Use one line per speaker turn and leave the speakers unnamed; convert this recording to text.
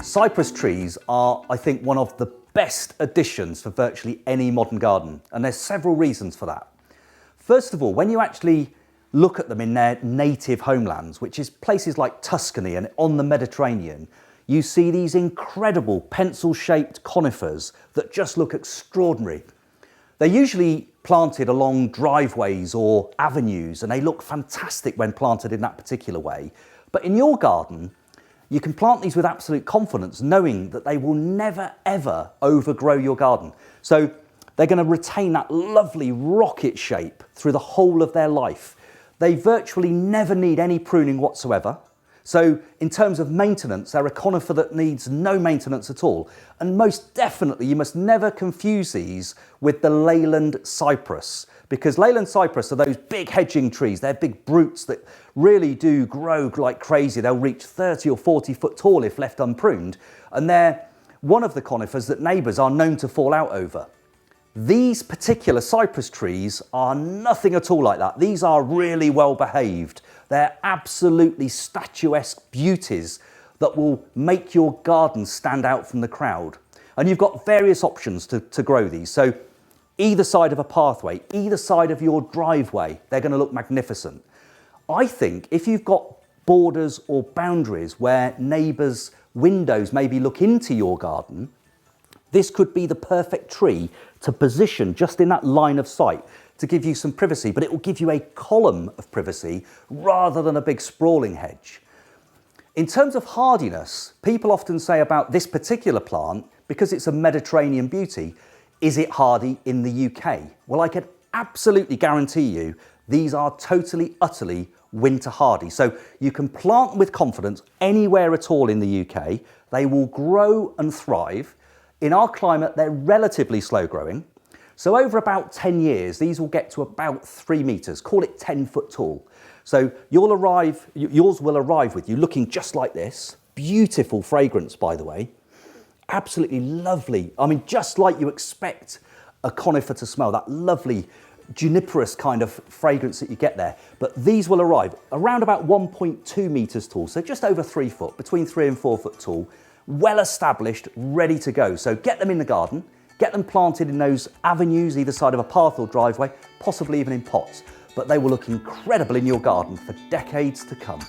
Cypress trees are, I think, one of the best additions for virtually any modern garden, and there's several reasons for that. First of all, when you actually look at them in their native homelands, which is places like Tuscany and on the Mediterranean, you see these incredible pencil-shaped conifers that just look extraordinary. They're usually planted along driveways or avenues, and they look fantastic when planted in that particular way. But in your garden, you can plant these with absolute confidence, knowing that they will never, ever overgrow your garden. So they're going to retain that lovely rocket shape through the whole of their life. They virtually never need any pruning whatsoever. So in terms of maintenance, they're a conifer that needs no maintenance at all. And most definitely, you must never confuse these with the Leyland cypress, because Leyland cypress are those big hedging trees. They're big brutes that really do grow like crazy. They'll reach 30 or 40 foot tall if left unpruned. And they're one of the conifers that neighbours are known to fall out over. These particular cypress trees are nothing at all like that. These are really well behaved. They're absolutely statuesque beauties that will make your garden stand out from the crowd. And you've got various options to grow these. So either side of a pathway, either side of your driveway, they're going to look magnificent. I think if you've got borders or boundaries where neighbours' windows maybe look into your garden, this could be the perfect tree to position just in that line of sight to give you some privacy, but it will give you a column of privacy rather than a big sprawling hedge. In terms of hardiness, people often say about this particular plant, because it's a Mediterranean beauty, is it hardy in the UK? Well, I can absolutely guarantee you these are totally, utterly winter hardy. So you can plant them with confidence anywhere at all in the UK. They will grow and thrive. In our climate, they're relatively slow growing. So over about 10 years, these will get to about 3 metres, call it 10 foot tall. So yours will arrive with you looking just like this. Beautiful fragrance, by the way. Absolutely lovely. I mean, just like you expect a conifer to smell, that lovely juniperous kind of fragrance that you get there. But these will arrive around about 1.2 metres tall, so just over 3 foot, between 3 and 4 foot tall, well established, ready to go. So get them in the garden, get them planted in those avenues, either side of a path or driveway, possibly even in pots. But they will look incredible in your garden for decades to come.